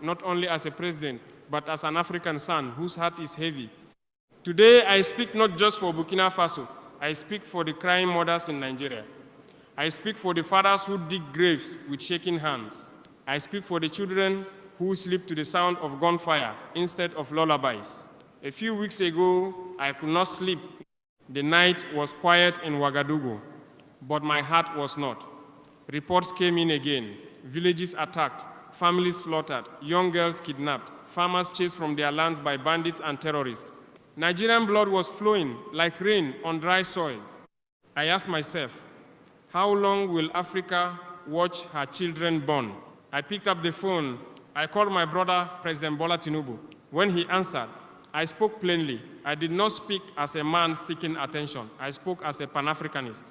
not only as a president, but as an African son whose heart is heavy. Today, I speak not just for Burkina Faso, I speak for the crying mothers in Nigeria. I speak for the fathers who dig graves with shaking hands. I speak for the children who sleep to the sound of gunfire instead of lullabies. A few weeks ago, I could not sleep. The night was quiet in Ouagadougou, but my heart was not. Reports came in again. Villages attacked, families slaughtered, young girls kidnapped, farmers chased from their lands by bandits and terrorists. Nigerian blood was flowing like rain on dry soil. I asked myself, how long will Africa watch her children born? I picked up the phone. I called my brother, President Bola Tinubu. When he answered, I spoke plainly. I did not speak as a man seeking attention. I spoke as a Pan-Africanist.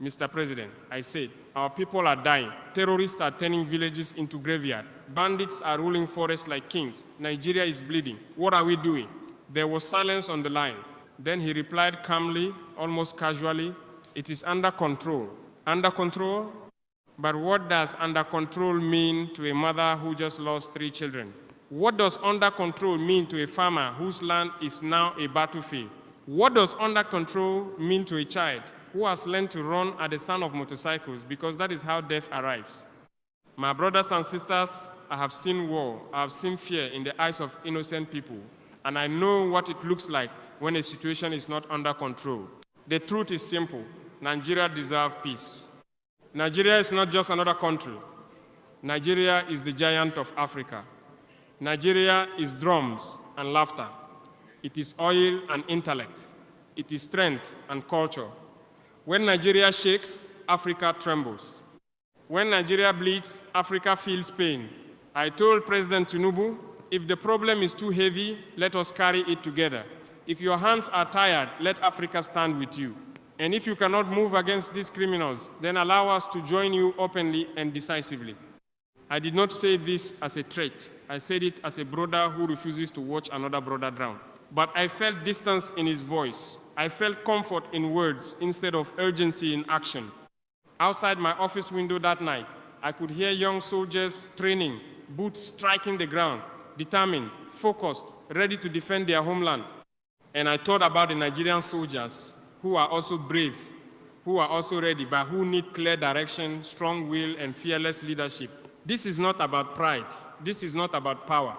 Mr. President, I said, our people are dying. Terrorists are turning villages into graveyards. Bandits are ruling forests like kings. Nigeria is bleeding. What are we doing? There was silence on the line. Then he replied calmly, almost casually, it is under control. Under control? But what does under control mean to a mother who just lost 3 children? What does under control mean to a farmer whose land is now a battlefield? What does under control mean to a child who has learned to run at the sound of motorcycles, because that is how death arrives? My brothers and sisters, I have seen war, I have seen fear in the eyes of innocent people, and I know what it looks like when a situation is not under control. The truth is simple. Nigeria deserves peace. Nigeria is not just another country. Nigeria is the giant of Africa. Nigeria is drums and laughter. It is oil and intellect. It is strength and culture. When Nigeria shakes, Africa trembles. When Nigeria bleeds, Africa feels pain. I told President Tinubu, if the problem is too heavy, let us carry it together. If your hands are tired, let Africa stand with you. And if you cannot move against these criminals, then allow us to join you openly and decisively. I did not say this as a threat. I said it as a brother who refuses to watch another brother drown. But I felt distance in his voice. I felt comfort in words instead of urgency in action. Outside my office window that night, I could hear young soldiers training, boots striking the ground, determined, focused, ready to defend their homeland. And I thought about the Nigerian soldiers who are also brave, who are also ready, but who need clear direction, strong will, and fearless leadership. This is not about pride. This is not about power.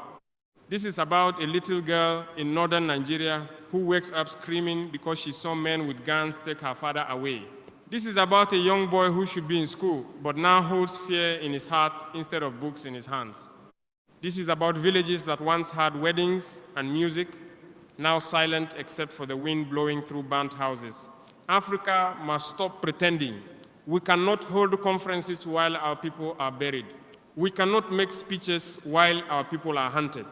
This is about a little girl in northern Nigeria who wakes up screaming because she saw men with guns take her father away. This is about a young boy who should be in school, but now holds fear in his heart instead of books in his hands. This is about villages that once had weddings and music, now silent except for the wind blowing through burnt houses. Africa must stop pretending. We cannot hold conferences while our people are buried. We cannot make speeches while our people are hunted.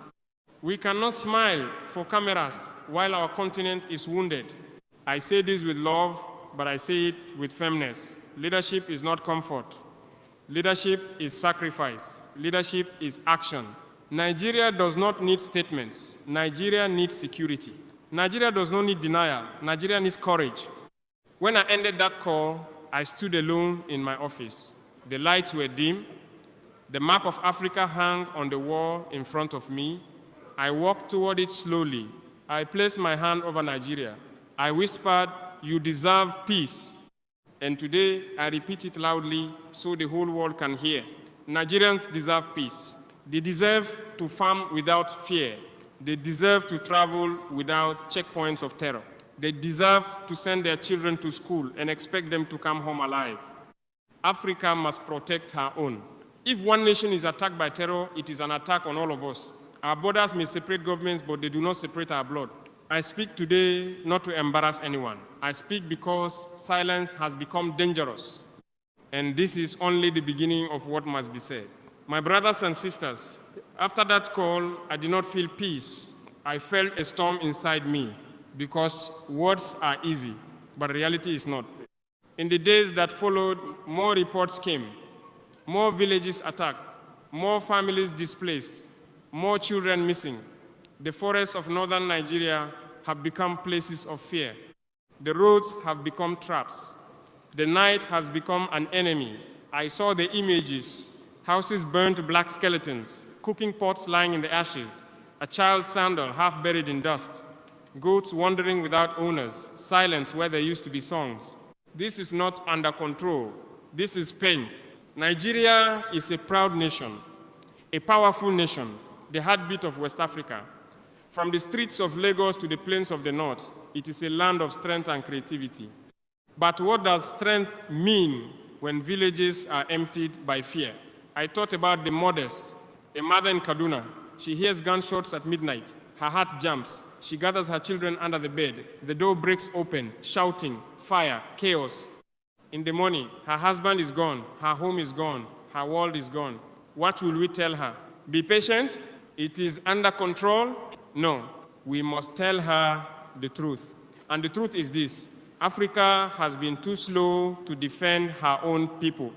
We cannot smile for cameras while our continent is wounded. I say this with love, but I say it with firmness. Leadership is not comfort. Leadership is sacrifice. Leadership is action. Nigeria does not need statements. Nigeria needs security. Nigeria does not need denial. Nigeria needs courage. When I ended that call, I stood alone in my office. The lights were dim. The map of Africa hung on the wall in front of me. I walked toward it slowly. I placed my hand over Nigeria. I whispered, "You deserve peace." And today, I repeat it loudly so the whole world can hear. Nigerians deserve peace. They deserve to farm without fear. They deserve to travel without checkpoints of terror. They deserve to send their children to school and expect them to come home alive. Africa must protect her own. If one nation is attacked by terror, it is an attack on all of us. Our borders may separate governments, but they do not separate our blood. I speak today not to embarrass anyone. I speak because silence has become dangerous. And this is only the beginning of what must be said. My brothers and sisters, after that call, I did not feel peace. I felt a storm inside me because words are easy, but reality is not. In the days that followed, more reports came. More villages attacked, more families displaced, more children missing. The forests of northern Nigeria have become places of fear. The roads have become traps. The night has become an enemy. I saw the images, houses burned to black skeletons, cooking pots lying in the ashes, a child's sandal half buried in dust, goats wandering without owners, silence where there used to be songs. This is not under control. This is pain. Nigeria is a proud nation, a powerful nation, the heartbeat of West Africa. From the streets of Lagos to the plains of the north, it is a land of strength and creativity. But what does strength mean when villages are emptied by fear? I thought about the mothers. A mother in Kaduna, she hears gunshots at midnight. Her heart jumps. She gathers her children under the bed. The door breaks open, shouting, fire, chaos. In the morning, her husband is gone, her home is gone, her world is gone. What will we tell her? Be patient? It is under control? No, we must tell her the truth. And the truth is this: Africa has been too slow to defend her own people.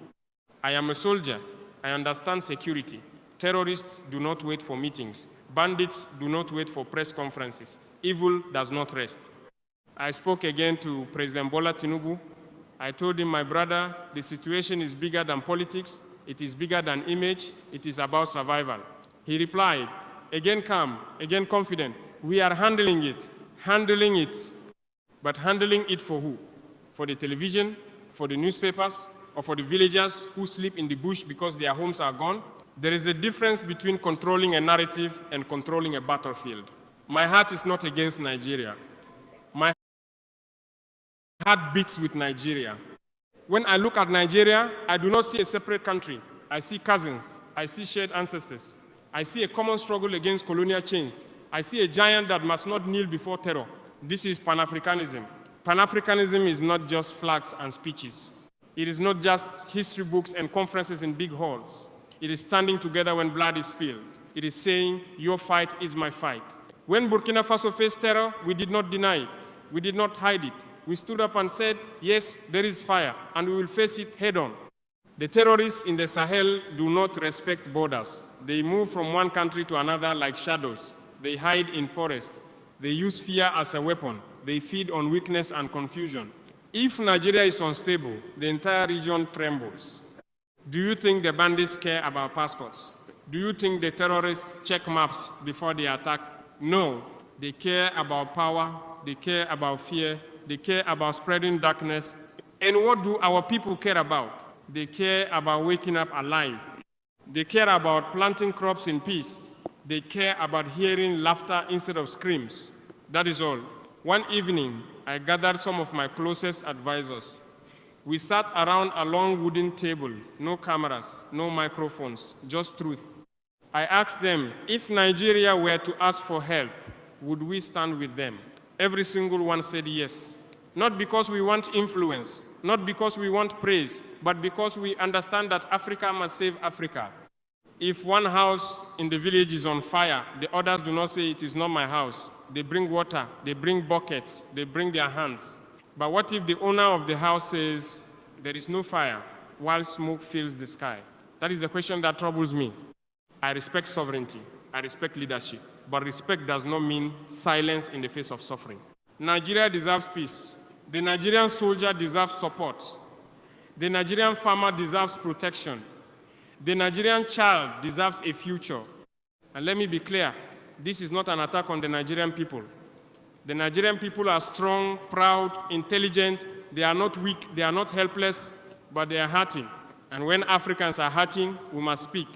I am a soldier. I understand security. Terrorists do not wait for meetings. Bandits do not wait for press conferences. Evil does not rest. I spoke again to President Bola Tinubu. I told him, my brother, the situation is bigger than politics. It is bigger than image. It is about survival. He replied, again calm, again confident, we are handling it. But handling it for who? For the television, for the newspapers, or for the villagers who sleep in the bush because their homes are gone? There is a difference between controlling a narrative and controlling a battlefield. My heart is not against Nigeria. My heart beats with Nigeria. When I look at Nigeria, I do not see a separate country. I see cousins. I see shared ancestors. I see a common struggle against colonial chains. I see a giant that must not kneel before terror. This is Pan-Africanism. Pan-Africanism is not just flags and speeches. It is not just history books and conferences in big halls. It is standing together when blood is spilled. It is saying, your fight is my fight. When Burkina Faso faced terror, we did not deny it. We did not hide it. We stood up and said, yes, there is fire, and we will face it head on. The terrorists in the Sahel do not respect borders. They move from one country to another like shadows. They hide in forests. They use fear as a weapon. They feed on weakness and confusion. If Nigeria is unstable, the entire region trembles. Do you think the bandits care about passports? Do you think the terrorists check maps before they attack? No. They care about power. They care about fear. They care about spreading darkness. And what do our people care about? They care about waking up alive. They care about planting crops in peace. They care about hearing laughter instead of screams. That is all. One evening, I gathered some of my closest advisors. We sat around a long wooden table, no cameras, no microphones, just truth. I asked them, if Nigeria were to ask for help, would we stand with them? Every single one said yes. Not because we want influence, not because we want praise, but because we understand that Africa must save Africa. If one house in the village is on fire, the others do not say, it is not my house. They bring water, they bring buckets, they bring their hands. But what if the owner of the house says, there is no fire, while smoke fills the sky? That is the question that troubles me. I respect sovereignty, I respect leadership, but respect does not mean silence in the face of suffering. Nigeria deserves peace. The Nigerian soldier deserves support. The Nigerian farmer deserves protection. The Nigerian child deserves a future. And let me be clear, this is not an attack on the Nigerian people. The Nigerian people are strong, proud, intelligent. They are not weak, they are not helpless, but they are hurting. And when Africans are hurting, we must speak.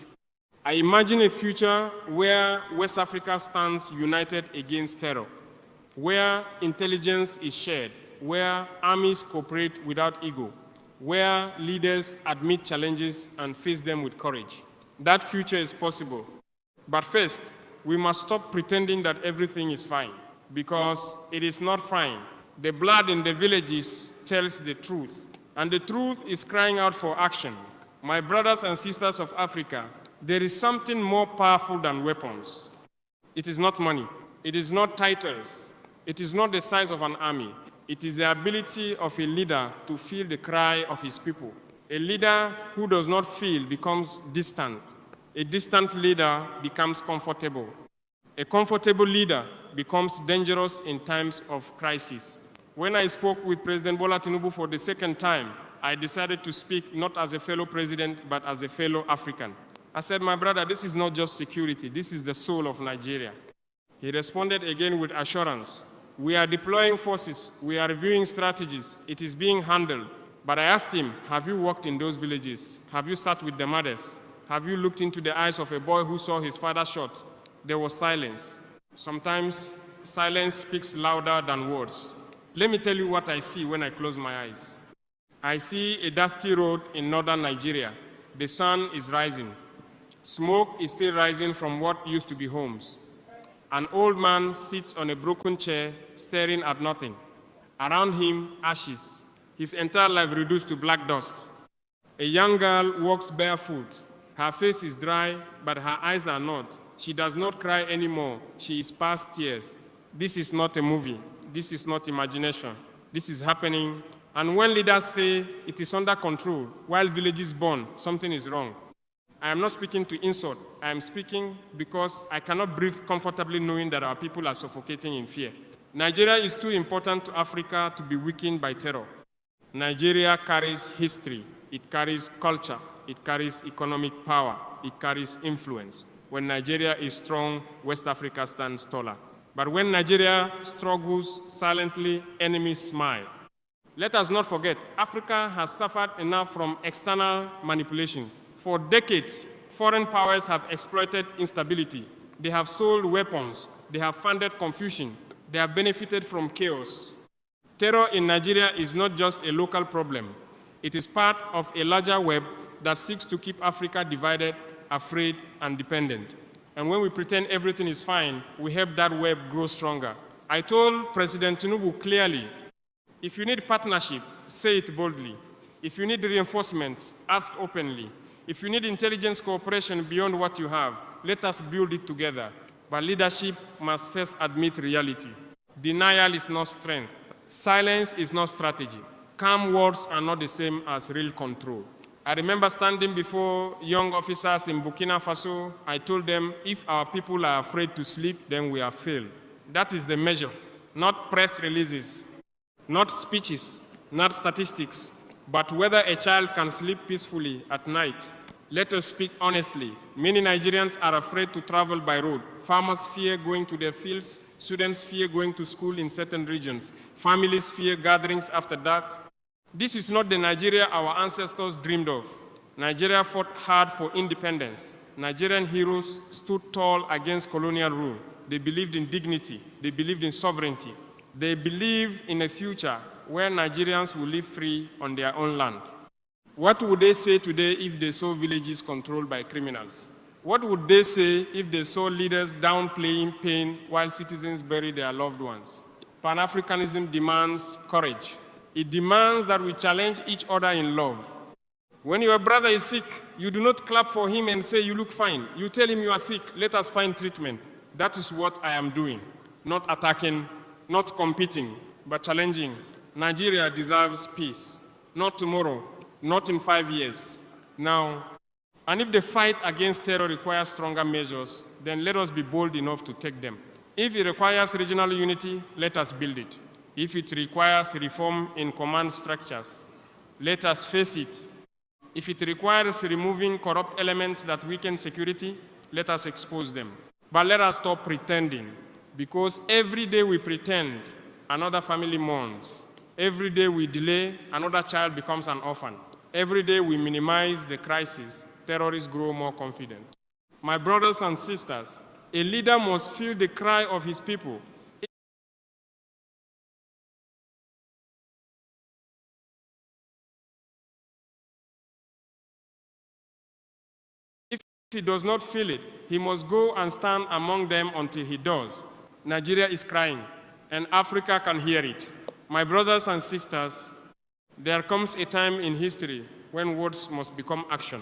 I imagine a future where West Africa stands united against terror, where intelligence is shared, where armies cooperate without ego, where leaders admit challenges and face them with courage. That future is possible. But first, we must stop pretending that everything is fine, because it is not fine. The blood in the villages tells the truth, and the truth is crying out for action. My brothers and sisters of Africa, there is something more powerful than weapons. It is not money. It is not titles. It is not the size of an army. It is the ability of a leader to feel the cry of his people. A leader who does not feel becomes distant. A distant leader becomes comfortable. A comfortable leader becomes dangerous in times of crisis. When I spoke with President Bola Tinubu for the second time, I decided to speak not as a fellow president, but as a fellow African. I said, my brother, this is not just security, this is the soul of Nigeria. He responded again with assurance. We are deploying forces, we are reviewing strategies, it is being handled. But I asked him, have you walked in those villages? Have you sat with the mothers? Have you looked into the eyes of a boy who saw his father shot? There was silence. Sometimes silence speaks louder than words. Let me tell you what I see when I close my eyes. I see a dusty road in northern Nigeria. The sun is rising. Smoke is still rising from what used to be homes. An old man sits on a broken chair, staring at nothing. Around him, ashes. His entire life reduced to black dust. A young girl walks barefoot. Her face is dry, but her eyes are not. She does not cry anymore. She is past tears. This is not a movie. This is not imagination. This is happening. And when leaders say it is under control, while villages burn, something is wrong. I am not speaking to insult. I am speaking because I cannot breathe comfortably knowing that our people are suffocating in fear. Nigeria is too important to Africa to be weakened by terror. Nigeria carries history. It carries culture. It carries economic power. It carries influence. When Nigeria is strong, West Africa stands taller. But when Nigeria struggles silently, enemies smile. Let us not forget, Africa has suffered enough from external manipulation. For decades, foreign powers have exploited instability. They have sold weapons. They have funded confusion. They have benefited from chaos. Terror in Nigeria is not just a local problem. It is part of a larger web that seeks to keep Africa divided, afraid, and dependent. And when we pretend everything is fine, we help that web grow stronger. I told President Tinubu clearly, if you need partnership, say it boldly. If you need reinforcements, ask openly. If you need intelligence cooperation beyond what you have, let us build it together. But leadership must first admit reality. Denial is not strength. Silence is not strategy. Calm words are not the same as real control. I remember standing before young officers in Burkina Faso. I told them, if our people are afraid to sleep, then we have failed. That is the measure, not press releases, not speeches, not statistics, but whether a child can sleep peacefully at night. Let us speak honestly. Many Nigerians are afraid to travel by road. Farmers fear going to their fields. Students fear going to school in certain regions. Families fear gatherings after dark. This is not the Nigeria our ancestors dreamed of. Nigeria fought hard for independence. Nigerian heroes stood tall against colonial rule. They believed in dignity. They believed in sovereignty. They believe in a future where Nigerians will live free on their own land. What would they say today if they saw villages controlled by criminals? What would they say if they saw leaders downplaying pain while citizens bury their loved ones? Pan-Africanism demands courage. It demands that we challenge each other in love. When your brother is sick, you do not clap for him and say, you look fine. You tell him you are sick, let us find treatment. That is what I am doing. Not attacking, not competing, but challenging. Nigeria deserves peace. Not tomorrow, not in 5 years, now. And if the fight against terror requires stronger measures, then let us be bold enough to take them. If it requires regional unity, let us build it. If it requires reform in command structures, let us face it. If it requires removing corrupt elements that weaken security, let us expose them. But let us stop pretending, because every day we pretend, another family mourns. Every day we delay, another child becomes an orphan. Every day we minimize the crisis, terrorists grow more confident. My brothers and sisters, a leader must feel the cry of his people. If he does not feel it, he must go and stand among them until he does. Nigeria is crying, and Africa can hear it. My brothers and sisters, there comes a time in history when words must become action.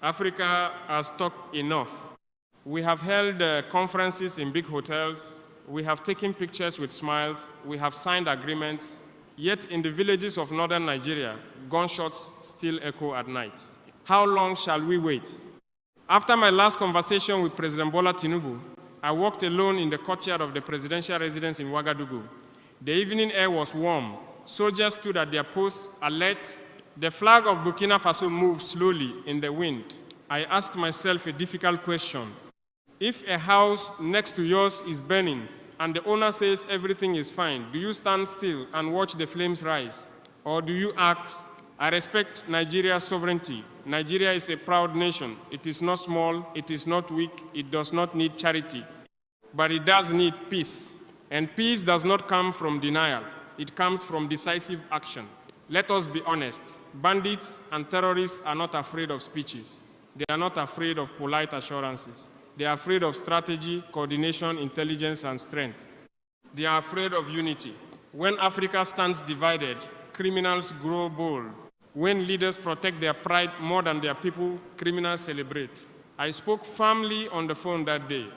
Africa has talked enough. We have held conferences in big hotels. We have taken pictures with smiles. We have signed agreements. Yet in the villages of northern Nigeria, gunshots still echo at night. How long shall we wait? After my last conversation with President Bola Tinubu, I walked alone in the courtyard of the presidential residence in Ouagadougou. The evening air was warm. Soldiers stood at their posts, alert. The flag of Burkina Faso moved slowly in the wind. I asked myself a difficult question. If a house next to yours is burning and the owner says everything is fine, do you stand still and watch the flames rise? Or do you act? I respect Nigeria's sovereignty. Nigeria is a proud nation. It is not small, it is not weak, it does not need charity. But it does need peace. And peace does not come from denial. It comes from decisive action. Let us be honest. Bandits and terrorists are not afraid of speeches. They are not afraid of polite assurances. They are afraid of strategy, coordination, intelligence, and strength. They are afraid of unity. When Africa stands divided, criminals grow bold. When leaders protect their pride more than their people, criminals celebrate. I spoke firmly on the phone that day.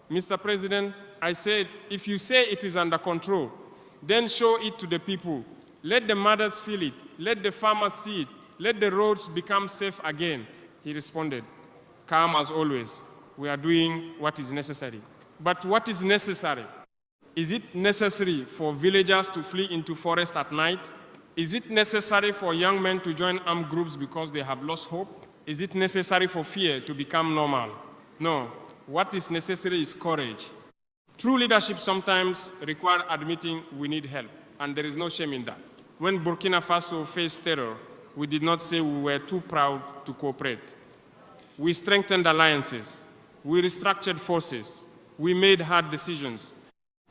Mr. President, I said, if you say it is under control, then show it to the people. Let the mothers feel it. Let the farmers see it. Let the roads become safe again. He responded, calm as always. We are doing what is necessary. But what is necessary? Is it necessary for villagers to flee into forest at night? Is it necessary for young men to join armed groups because they have lost hope? Is it necessary for fear to become normal? No. What is necessary is courage. True leadership sometimes requires admitting we need help, and there is no shame in that. When Burkina Faso faced terror, we did not say we were too proud to cooperate. We strengthened alliances. We restructured forces. We made hard decisions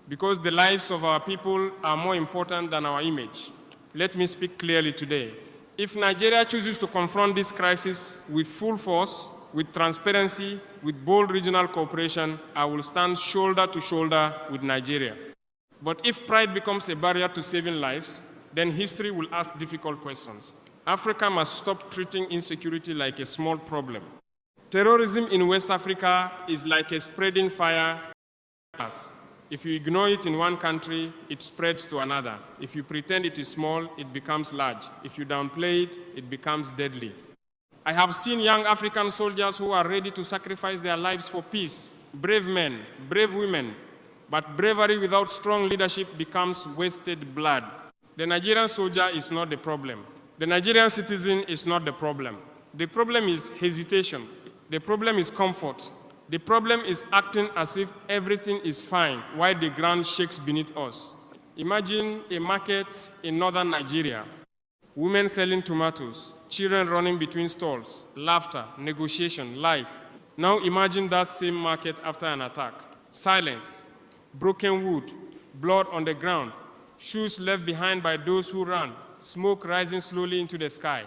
because the lives of our people are more important than our image. Let me speak clearly today. If Nigeria chooses to confront this crisis with full force, with transparency, with bold regional cooperation, I will stand shoulder to shoulder with Nigeria. But if pride becomes a barrier to saving lives, then history will ask difficult questions. Africa must stop treating insecurity like a small problem. Terrorism in West Africa is like a spreading fire. If you ignore it in one country, it spreads to another. If you pretend it is small, it becomes large. If you downplay it, it becomes deadly. I have seen young African soldiers who are ready to sacrifice their lives for peace. Brave men, brave women. But bravery without strong leadership becomes wasted blood. The Nigerian soldier is not the problem. The Nigerian citizen is not the problem. The problem is hesitation. The problem is comfort. The problem is acting as if everything is fine while the ground shakes beneath us. Imagine a market in northern Nigeria. Women selling tomatoes, children running between stalls, laughter, negotiation, life. Now imagine that same market after an attack. Silence, broken wood, blood on the ground, shoes left behind by those who ran, smoke rising slowly into the sky.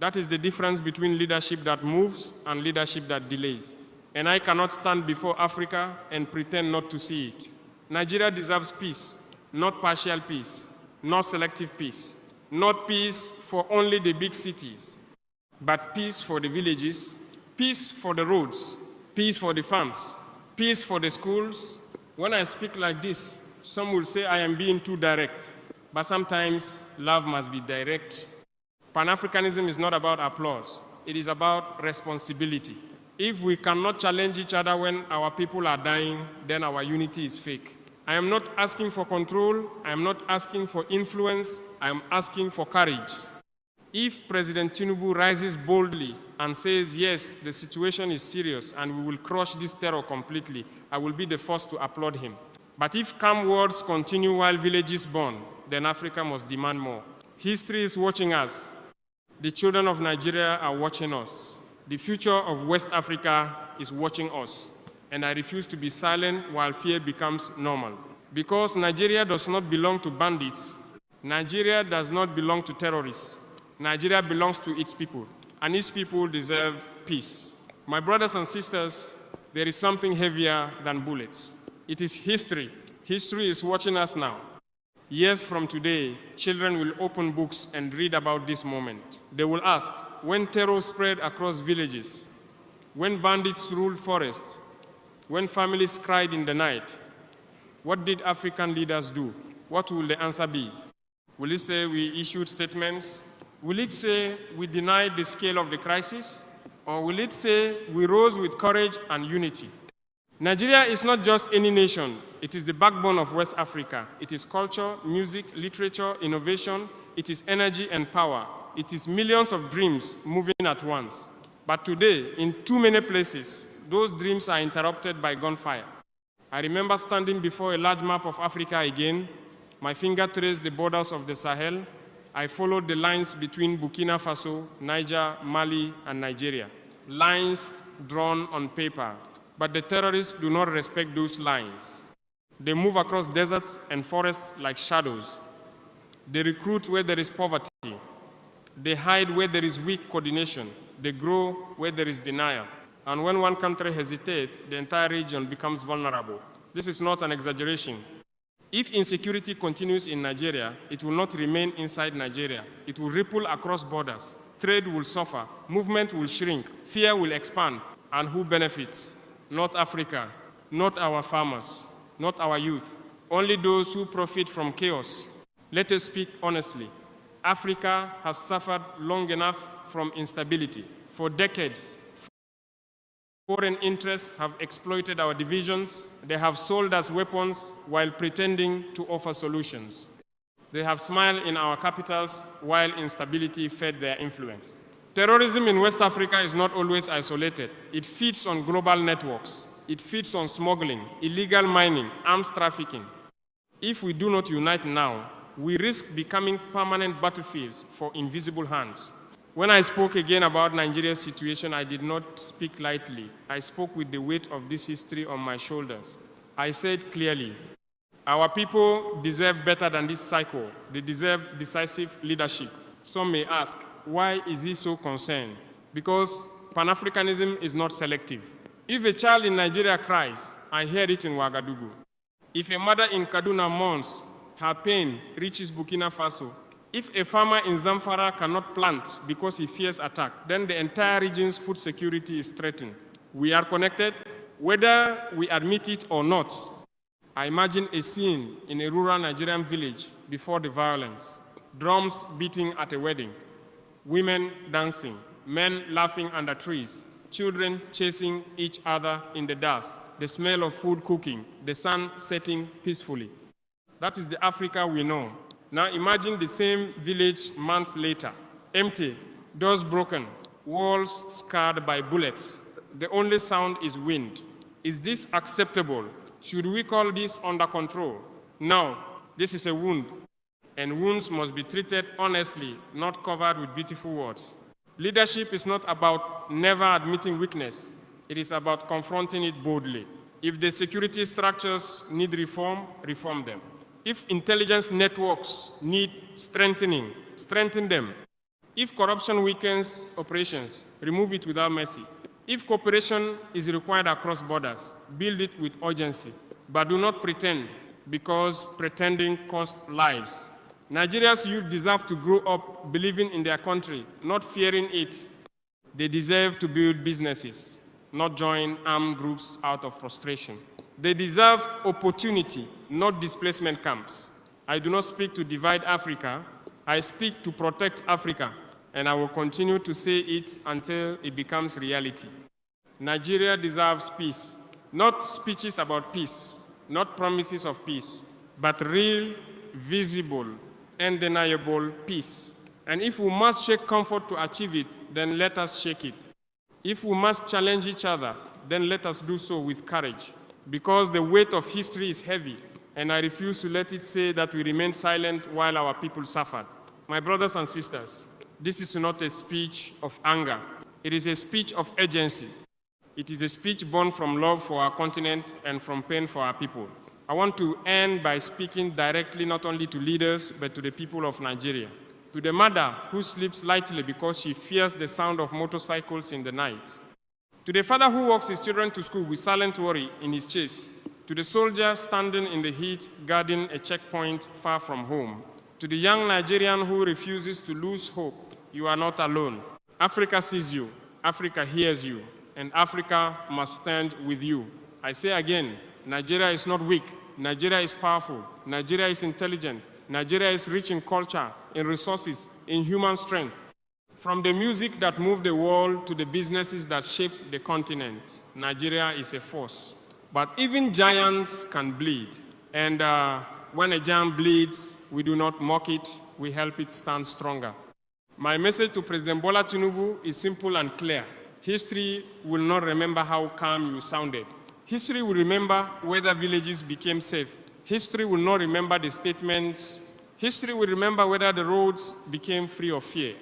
That is the difference between leadership that moves and leadership that delays. And I cannot stand before Africa and pretend not to see it. Nigeria deserves peace, not partial peace, not selective peace, not peace for only the big cities, but peace for the villages, peace for the roads, peace for the farms, peace for the schools. When I speak like this, some will say I am being too direct, but sometimes love must be direct. Pan-Africanism is not about applause. It is about responsibility. If we cannot challenge each other when our people are dying, then our unity is fake. I am not asking for control. I am not asking for influence. I am asking for courage. If President Tinubu rises boldly and says, yes, the situation is serious and we will crush this terror completely, I will be the first to applaud him. But if calm words continue while villages burn, then Africa must demand more. History is watching us. The children of Nigeria are watching us. The future of West Africa is watching us. And I refuse to be silent while fear becomes normal. Because Nigeria does not belong to bandits. Nigeria does not belong to terrorists. Nigeria belongs to its people. And its people deserve peace. My brothers and sisters, there is something heavier than bullets. It is history. History is watching us now. Years from today, children will open books and read about this moment. They will ask, when terror spread across villages, when bandits ruled forests, when families cried in the night, what did African leaders do? What will the answer be? Will it say we issued statements? Will it say we denied the scale of the crisis? Or will it say we rose with courage and unity? Nigeria is not just any nation. It is the backbone of West Africa. It is culture, music, literature, innovation. It is energy and power. It is millions of dreams moving at once. But today, in too many places, those dreams are interrupted by gunfire. I remember standing before a large map of Africa again. My finger traced the borders of the Sahel. I followed the lines between Burkina Faso, Niger, Mali, and Nigeria. Lines drawn on paper. But the terrorists do not respect those lines. They move across deserts and forests like shadows. They recruit where there is poverty. They hide where there is weak coordination. They grow where there is denial. And when one country hesitates, the entire region becomes vulnerable. This is not an exaggeration. If insecurity continues in Nigeria, it will not remain inside Nigeria. It will ripple across borders. Trade will suffer. Movement will shrink. Fear will expand. And who benefits? Not Africa, not our farmers, not our youth. Only those who profit from chaos. Let us speak honestly. Africa has suffered long enough from instability. For decades, foreign interests have exploited our divisions. They have sold us weapons while pretending to offer solutions. They have smiled in our capitals while instability fed their influence. Terrorism in West Africa is not always isolated. It feeds on global networks. It feeds on smuggling, illegal mining, arms trafficking. If we do not unite now, we risk becoming permanent battlefields for invisible hands. When I spoke again about Nigeria's situation, I did not speak lightly. I spoke with the weight of this history on my shoulders. I said clearly, our people deserve better than this cycle. They deserve decisive leadership. Some may ask, why is he so concerned? Because Pan-Africanism is not selective. If a child in Nigeria cries, I hear it in Ouagadougou. If a mother in Kaduna mourns, her pain reaches Burkina Faso. If a farmer in Zamfara cannot plant because he fears attack, then the entire region's food security is threatened. We are connected, whether we admit it or not. I imagine a scene in a rural Nigerian village before the violence. Drums beating at a wedding, women dancing, men laughing under trees, children chasing each other in the dust, the smell of food cooking, the sun setting peacefully. That is the Africa we know. Now imagine the same village months later, empty, doors broken, walls scarred by bullets. The only sound is wind. Is this acceptable? Should we call this under control? No, this is a wound, and wounds must be treated honestly, not covered with beautiful words. Leadership is not about never admitting weakness. It is about confronting it boldly. If the security structures need reform, reform them. If intelligence networks need strengthening, strengthen them. If corruption weakens operations, remove it without mercy. If cooperation is required across borders, build it with urgency. But do not pretend, because pretending costs lives. Nigeria's youth deserve to grow up believing in their country, not fearing it. They deserve to build businesses, not join armed groups out of frustration. They deserve opportunity, not displacement camps. I do not speak to divide Africa. I speak to protect Africa, and I will continue to say it until it becomes reality. Nigeria deserves peace, not speeches about peace, not promises of peace, but real, visible, undeniable peace. And if we must shake comfort to achieve it, then let us shake it. If we must challenge each other, then let us do so with courage. Because the weight of history is heavy, and I refuse to let it say that we remain silent while our people suffered. My brothers and sisters, this is not a speech of anger. It is a speech of urgency. It is a speech born from love for our continent and from pain for our people. I want to end by speaking directly not only to leaders, but to the people of Nigeria. To the mother who sleeps lightly because she fears the sound of motorcycles in the night. To the father who walks his children to school with silent worry in his chest. To the soldier standing in the heat guarding a checkpoint far from home. To the young Nigerian who refuses to lose hope, you are not alone. Africa sees you, Africa hears you, and Africa must stand with you. I say again, Nigeria is not weak. Nigeria is powerful. Nigeria is intelligent. Nigeria is rich in culture, in resources, in human strength. From the music that moved the world to the businesses that shaped the continent, Nigeria is a force. But even giants can bleed. And when a giant bleeds, we do not mock it, we help it stand stronger. My message to President Bola Tinubu is simple and clear. History will not remember how calm you sounded. History will remember whether villages became safe. History will not remember the statements. History will remember whether the roads became free of fear.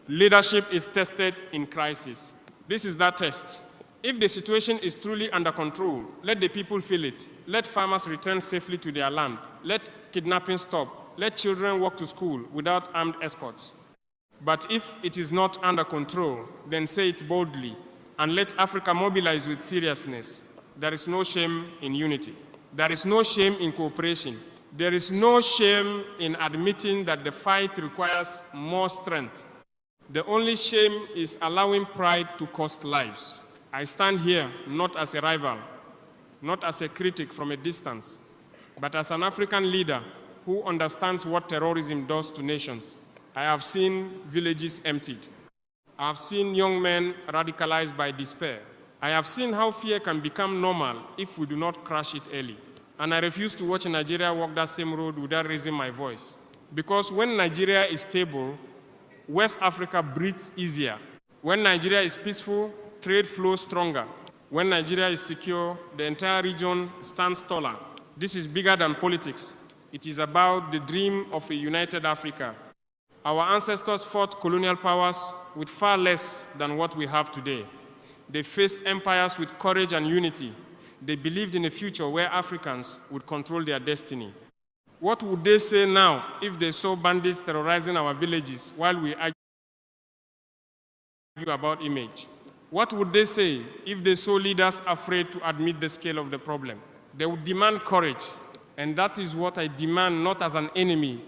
Leadership is tested in crisis. This is that test. If the situation is truly under control, let the people feel it. Let farmers return safely to their land. Let kidnapping stop. Let children walk to school without armed escorts. But if it is not under control, then say it boldly and let Africa mobilize with seriousness. There is no shame in unity. There is no shame in cooperation. There is no shame in admitting that the fight requires more strength. The only shame is allowing pride to cost lives. I stand here not as a rival, not as a critic from a distance, but as an African leader who understands what terrorism does to nations. I have seen villages emptied. I have seen young men radicalized by despair. I have seen how fear can become normal if we do not crush it early. And I refuse to watch Nigeria walk that same road without raising my voice. Because when Nigeria is stable, West Africa breathes easier. When Nigeria is peaceful, trade flows stronger. When Nigeria is secure, the entire region stands taller. This is bigger than politics. It is about the dream of a united Africa. Our ancestors fought colonial powers with far less than what we have today. They faced empires with courage and unity. They believed in a future where Africans would control their destiny. What would they say now if they saw bandits terrorizing our villages while we argue about image? What would they say if they saw leaders afraid to admit the scale of the problem? They would demand courage, and that is what I demand, not as an enemy,